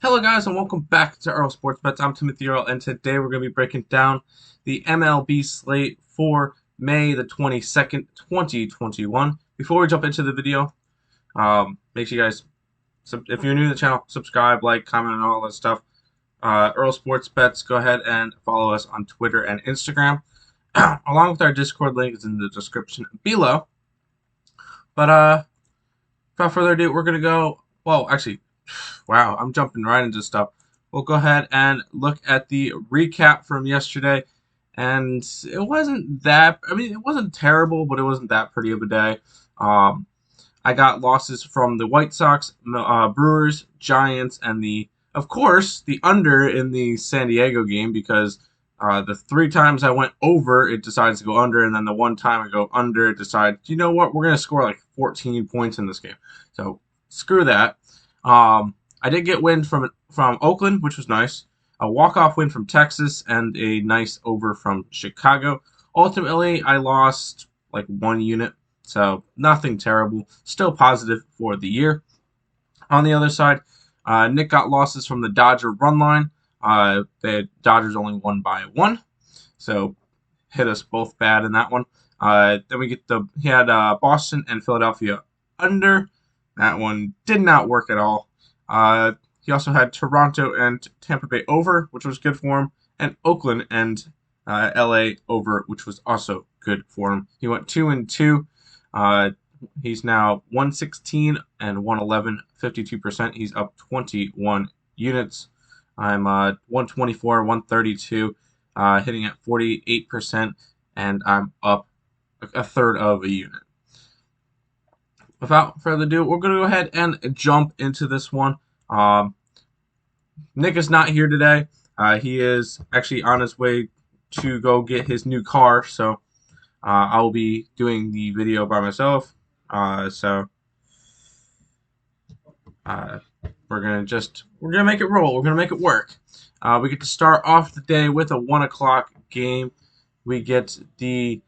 Hello guys and welcome back to Earl Sports Bets. I'm Timothy Earl and today we're going to be breaking down the MLB slate for May the 22nd, 2021. Before we jump into the video, make sure you guys, if you're new to the channel, subscribe, like, comment, and all that stuff. Earl Sports Bets, go ahead and follow us on Twitter and Instagram. Along with our Discord link is in the description below. But without further ado, we're going to go, well, actually, wow, I'm jumping right into stuff. We'll go ahead and look at the recap from yesterday. And it wasn't that, it wasn't terrible, but it wasn't that pretty of a day. I got losses from the White Sox, Brewers, Giants, and of course, the under in the San Diego game because the 3 times I went over, it decides to go under, and then the 1 time I go under, it decides, you know what, we're going to score like 14 points in this game. So, screw that. I did get win from Oakland, which was nice. A walk-off win from Texas and a nice over from Chicago. Ultimately, I lost like 1 unit, so nothing terrible. Still positive for the year. On the other side, Nick got losses from the Dodger run line. The Dodgers only won by 1, so hit us both bad in that one. Then we get he had Boston and Philadelphia under. That one did not work at all. He also had Toronto and Tampa Bay over, which was good for him, and Oakland and LA over, which was also good for him. He went 2-2. He's now 116 and 111, 52%. He's up 21 units. I'm 124, 132, hitting at 48%, and I'm up a third of a unit. Without further ado, we're going to go ahead and jump into this one. Nick is not here today. He is actually on his way to go get his new car, so I'll be doing the video by myself. We're gonna make it roll. We're gonna make it work. We get to start off the day with a 1 o'clock game. We get the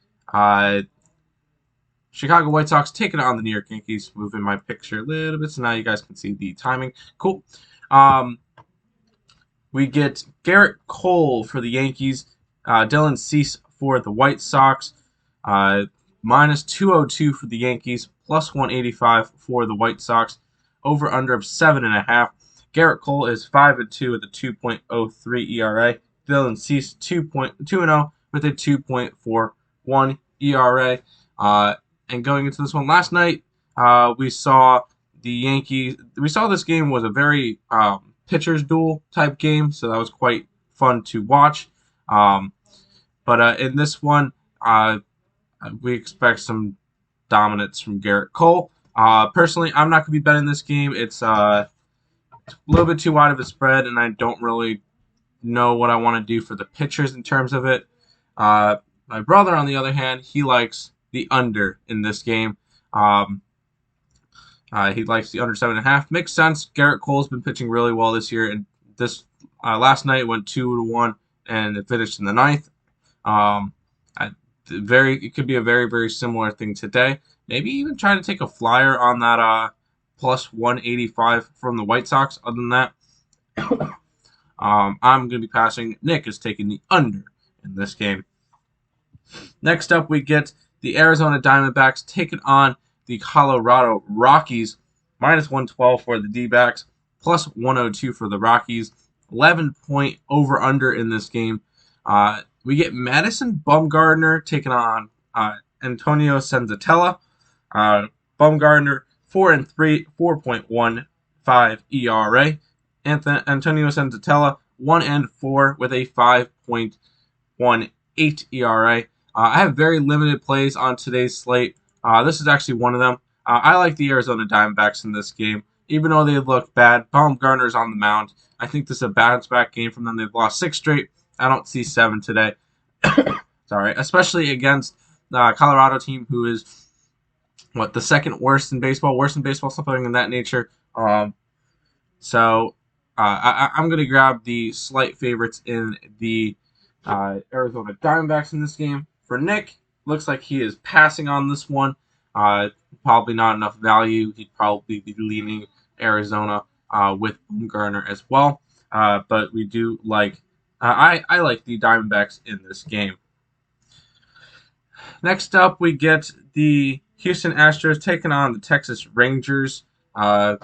Chicago White Sox taking on the New York Yankees. Moving my picture a little bit so now you guys can see the timing. Cool. We get Garrett Cole for the Yankees, Dylan Cease for the White Sox, minus 202 for the Yankees, plus 185 for the White Sox, over under of 7.5. Garrett Cole is 5-2 with a 2.03 ERA. Dylan Cease 2.0 with a 2.41 ERA. And going into this one last night, we saw the Yankees. We saw this game was a very pitcher's duel type game, so that was quite fun to watch. But in this one, we expect some dominance from Garrett Cole. Personally, I'm not going to be betting this game. It's a little bit too wide of a spread, and I don't really know what I want to do for the pitchers in terms of it. My brother, on the other hand, he likes the under in this game. He likes the under 7.5. Makes sense. Garrett Cole's been pitching really well this year, and this last night went 2-1, and it finished in the 9th. It could be a very, very similar thing today. Maybe even try to take a flyer on that plus 185 from the White Sox. Other than that, I'm going to be passing. Nick is taking the under in this game. Next up, we get the Arizona Diamondbacks taking on the Colorado Rockies, minus 112 for the D-backs, plus 102 for the Rockies. 11-point over-under in this game. We get Madison Bumgarner taking on Antonio Senzatella. Bumgarner 4-3, 4.15 ERA. Antonio Senzatella 1-4 with a 5.18 ERA. I have very limited plays on today's slate. This is actually one of them. I like the Arizona Diamondbacks in this game, even though they look bad. Bumgarner's on the mound. I think this is a bounce-back game from them. They've lost 6 straight. I don't see 7 today. Sorry, especially against the Colorado team, who is the second worst in baseball, something in that nature. I'm going to grab the slight favorites in the Arizona Diamondbacks in this game. For Nick, looks like he is passing on this one. Probably not enough value. He'd probably be leaning Arizona with Bumgarner as well. But we do like I like the Diamondbacks in this game. Next up, we get the Houston Astros taking on the Texas Rangers. Uh,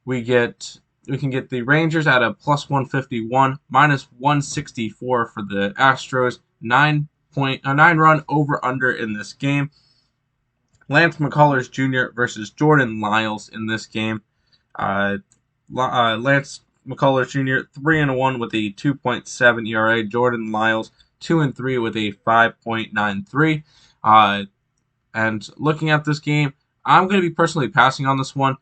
we can get the Rangers at a plus 151, minus 164 for the Astros. 9 run over under in this game. Lance McCullers Jr. versus Jordan Lyles in this game. Uh, Lance McCullers Jr. 3-1 with a 2.7 ERA. Jordan Lyles 2-3 with a 5.93. And looking at this game, I'm going to be personally passing on this one.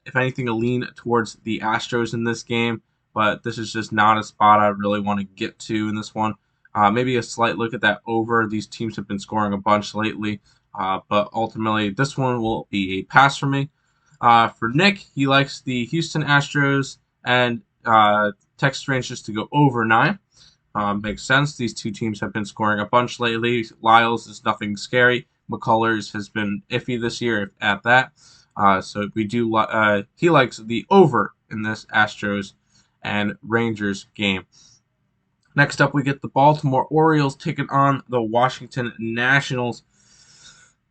If anything, a lean towards the Astros in this game, but this is just not a spot I really want to get to in this one. Maybe a slight look at that over. These teams have been scoring a bunch lately, but ultimately this one will be a pass for me. For Nick, he likes the Houston Astros and Texas Rangers to go over 9. Makes sense. These two teams have been scoring a bunch lately. Lyles is nothing scary. McCullers has been iffy this year at that. So we do. He likes the over in this Astros and Rangers game. Next up, we get the Baltimore Orioles taking on the Washington Nationals.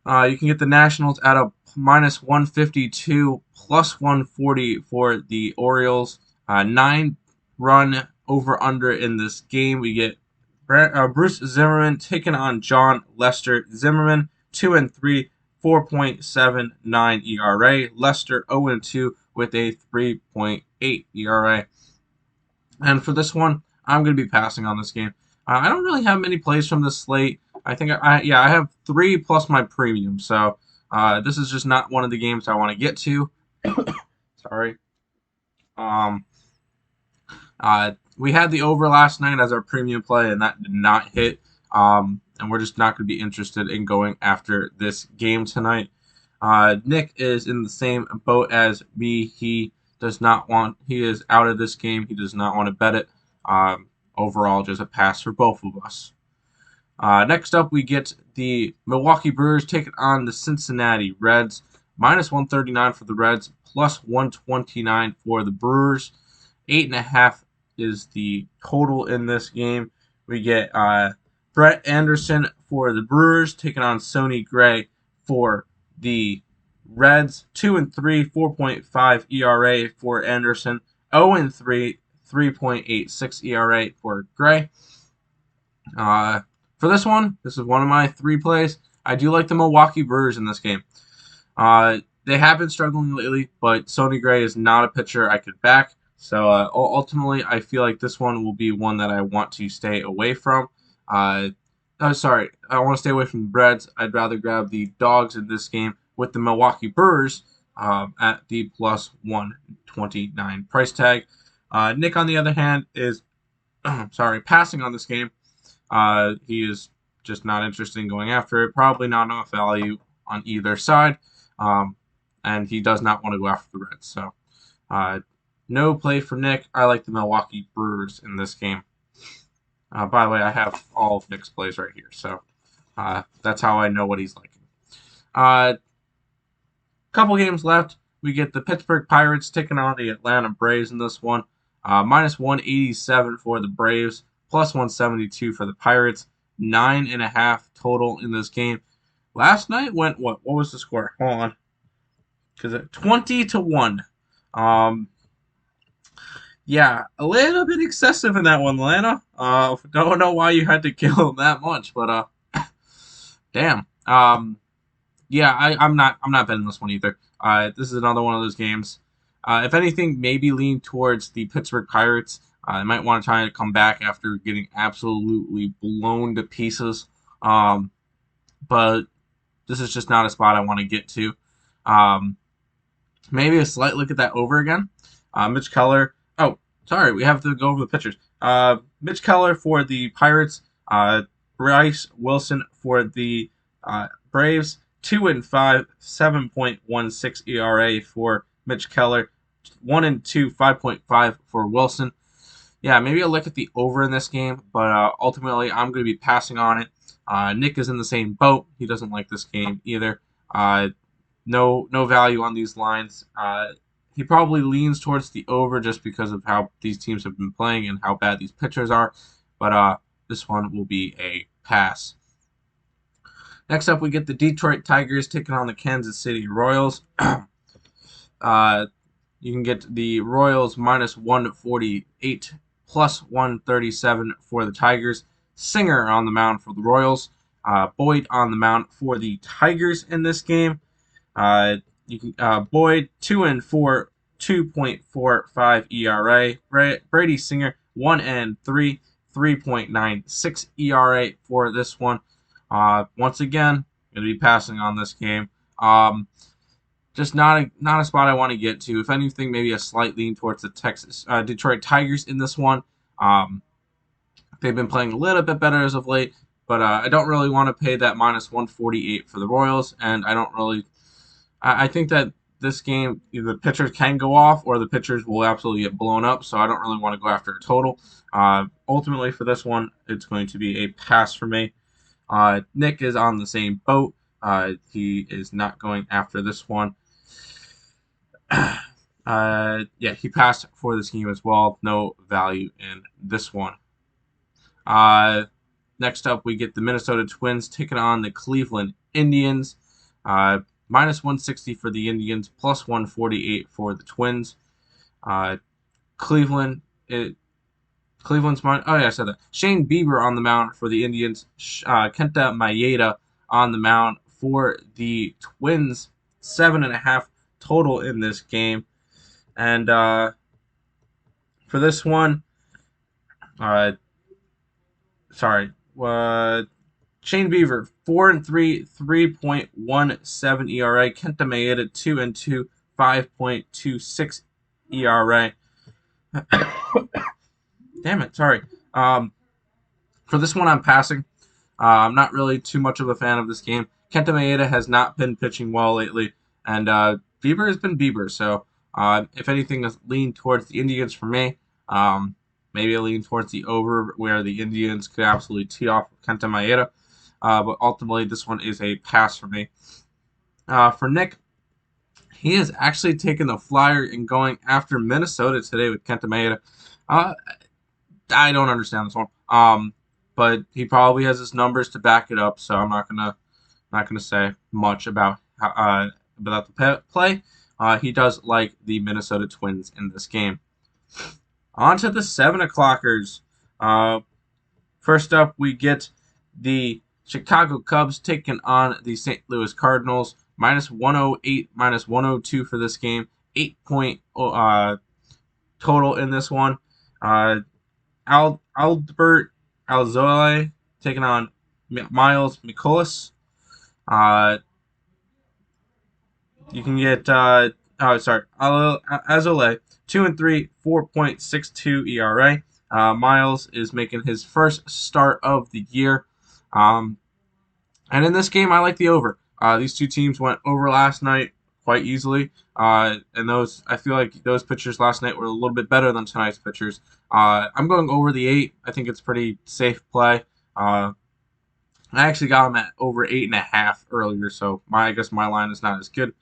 You can get the Nationals at a minus 152, plus 140 for the Orioles. 9-run over under in this game. We get Bruce Zimmerman taking on John Lester. Zimmerman 2-3, 4.79 ERA. Lester 0-2 with a 3.8 ERA. And for this one, I'm going to be passing on this game. I don't really have many plays from this slate. I think I have 3 plus my premium. So this is just not one of the games I want to get to. Sorry. We had the over last night as our premium play, and that did not hit. And we're just not going to be interested in going after this game tonight. Nick is in the same boat as me. He is out of this game. He does not want to bet it. Overall, just a pass for both of us. Next up, we get the Milwaukee Brewers taking on the Cincinnati Reds. Minus 139 for the Reds, plus 129 for the Brewers. 8.5 is the total in this game. We get Brett Anderson for the Brewers taking on Sonny Gray for the Reds. 2-3, 4.5 ERA for Anderson. 0-3, 3.86 ERA for Gray. For this one, this is one of my 3 plays. I do like the Milwaukee Brewers in this game. They have been struggling lately, but Sonny Gray is not a pitcher I could back. So ultimately, I feel like this one will be one that I want to stay away from. I want to stay away from the Reds. I'd rather grab the dogs in this game with the Milwaukee Brewers at the plus 129 price tag. Nick, on the other hand, is passing on this game. He is just not interested in going after it. Probably not enough value on either side. And he does not want to go after the Reds. So no play for Nick. I like the Milwaukee Brewers in this game. By the way, I have all of Nick's plays right here. So that's how I know what he's liking. Couple games left. We get the Pittsburgh Pirates taking on the Atlanta Braves in this one. Minus 187 for the Braves, plus 172 for the Pirates. 9.5 total in this game. Last night went what? What was the score? Hold on. Because 20-1. Yeah, a little bit excessive in that one, Atlanta. Don't know why you had to kill them that much, but damn. Yeah, I'm not betting this one either. This is another one of those games. If anything, maybe lean towards the Pittsburgh Pirates. I might want to try to come back after getting absolutely blown to pieces. But this is just not a spot I want to get to. Maybe a slight look at that over again. Mitch Keller. Oh, sorry, we have to go over the pitchers. Mitch Keller for the Pirates. Bryce Wilson for the Braves. 2-5, 7.16 ERA for Mitch Keller. 1-2, 5.5 for Wilson. Yeah, maybe a look at the over in this game, but ultimately I'm going to be passing on it. Nick is in the same boat. He doesn't like this game either. No value on these lines. he probably leans towards the over just because of how these teams have been playing and how bad these pitchers are. But this one will be a pass. Next up, we get the Detroit Tigers taking on the Kansas City Royals. You can get the Royals minus 148 plus 137 for the Tigers. Singer on the mound for the Royals. Boyd on the mound for the Tigers in this game. Boyd 2-4, 2.45 ERA. Brady Singer 1-3, 3.96 ERA for this one. Once again, going to be passing on this game. Just not a spot I want to get to. If anything, maybe a slight lean towards the Detroit Tigers in this one. They've been playing a little bit better as of late, but I don't really want to pay that minus 148 for the Royals, and I don't really. I think that this game, either the pitchers can go off or the pitchers will absolutely get blown up, so I don't really want to go after a total. Ultimately, for this one, it's going to be a pass for me. Nick is on the same boat. He is not going after this one. He passed for this game as well. No value in this one. Next up, we get the Minnesota Twins taking on the Cleveland Indians. Minus 160 for the Indians, plus 148 for the Twins. Cleveland's mine. Oh yeah, I said that. Shane Bieber on the mound for the Indians. Kenta Maeda on the mound for the Twins. 7.5 total in this game. And for this one, Shane Bieber 4-3, 3.17 ERA. Kenta Maeda 2-2, 5.26 ERA. Damn it, sorry. For this one, I'm passing. I'm not really too much of a fan of this game. Kenta Maeda has not been pitching well lately, and Bieber has been Bieber. So, if anything, a lean towards the Indians for me. Maybe a lean towards the over, where the Indians could absolutely tee off Kenta Maeda. But ultimately, this one is a pass for me. For Nick, he has actually taken the flyer and going after Minnesota today with Kenta Maeda. I don't understand this one. But he probably has his numbers to back it up, so I'm not gonna say much about the play. He does like the Minnesota Twins in this game. On to the 7 o'clockers. First up, we get the Chicago Cubs taking on the St. Louis Cardinals. Minus 108, minus 102 for this game. 8 total in this one. Albert Alzolay taking on Miles Mikolas. You can get Alzolay 2-3, 4.62 ERA. Miles is making his first start of the year. And in this game, I like the over. These two teams went over last night quite easily. And I feel like those pitchers last night were a little bit better than tonight's pitchers. I'm going over the 8. I think it's pretty safe play. I actually got them at over 8.5 earlier, so I guess my line is not as good.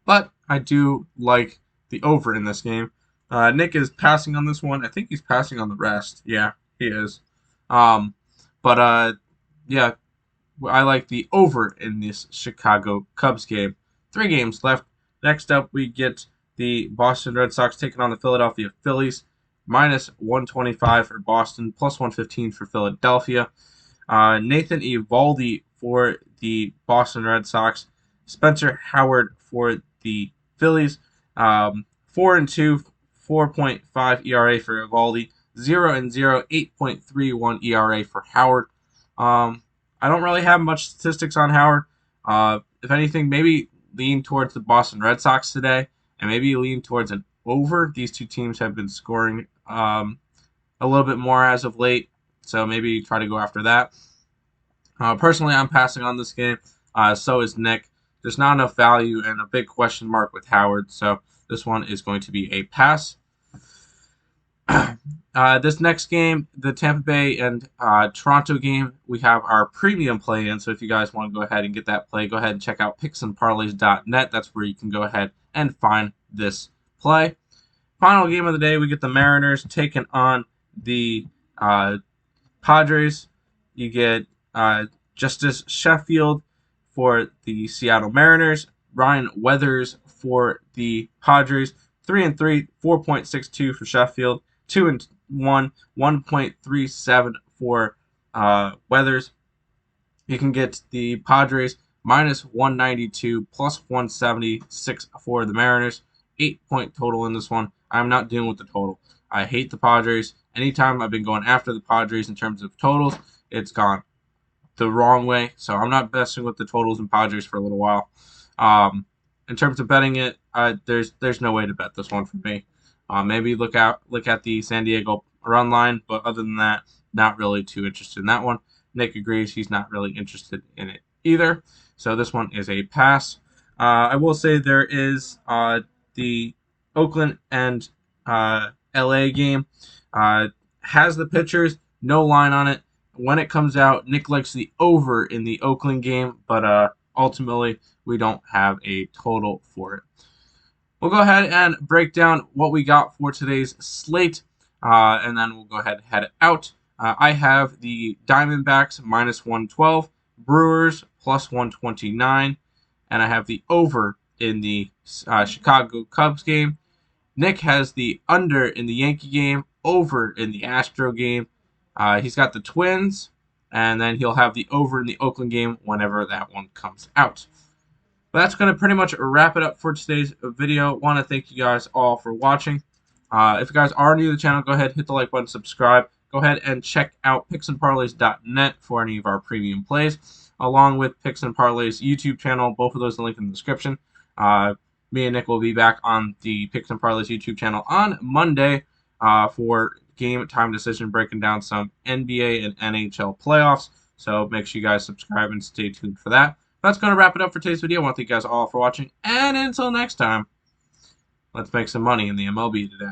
But I do like the over in this game. Nick is passing on this one. I think he's passing on the rest. Yeah, he is. I like the over in this Chicago Cubs game. 3 games left. Next up, we get the Boston Red Sox taking on the Philadelphia Phillies. Minus 125 for Boston, plus 115 for Philadelphia. Nathan Eovaldi for the Boston Red Sox. Spencer Howard for the Phillies. 4-2, 4.5 ERA for Eovaldi. 0-0, 8.31 ERA for Howard. I don't really have much statistics on Howard. If anything, maybe lean towards the Boston Red Sox today, and maybe lean towards an over. These two teams have been scoring a little bit more as of late, so maybe try to go after that. Personally, I'm passing on this game. So is Nick. There's not enough value and a big question mark with Howard, so this one is going to be a pass. This next game, the Tampa Bay and Toronto game, we have our premium play in. So if you guys want to go ahead and get that play, go ahead and check out picksandparleys.net. That's where you can go ahead and find this play. Final game of the day, we get the Mariners taking on the Padres. You get Justice Sheffield for the Seattle Mariners, Ryan Weathers for the Padres. 3-3, 4.62 for Sheffield. 2-1, 1.37 for Weathers. You can get the Padres minus 192, plus 176 for the Mariners. 8-point total in this one. I'm not dealing with the total. I hate the Padres. Anytime I've been going after the Padres in terms of totals, it's gone the wrong way. So I'm not messing with the totals and Padres for a little while. In terms of betting it, there's no way to bet this one for me. Maybe look at the San Diego run line, but other than that, not really too interested in that one. Nick agrees; he's not really interested in it either. So this one is a pass. I will say there is the Oakland and LA game. Has the pitchers, no line on it. When it comes out, Nick likes the over in the Oakland game, but ultimately we don't have a total for it. We'll go ahead and break down what we got for today's slate, and then we'll go ahead and head out. I have the Diamondbacks minus 112, Brewers plus 129, and I have the over in the Chicago Cubs game. Nick has the under in the Yankee game, over in the Astro game. He's got the Twins, and then he'll have the over in the Oakland game whenever that one comes out. But that's going to pretty much wrap it up for today's video. Want to thank you guys all for watching. If you guys are new to the channel, go ahead, hit the like button, subscribe. Go ahead and check out picksandparlays.net for any of our premium plays, along with Picks and Parleys YouTube channel. Both of those are linked in the description. Me and Nick will be back on the Picks and Parleys YouTube channel on Monday for game time decision, breaking down some NBA and NHL playoffs. So make sure you guys subscribe and stay tuned for that. That's going to wrap it up for today's video. I want to thank you guys all for watching. And until next time, let's make some money in the MLB today.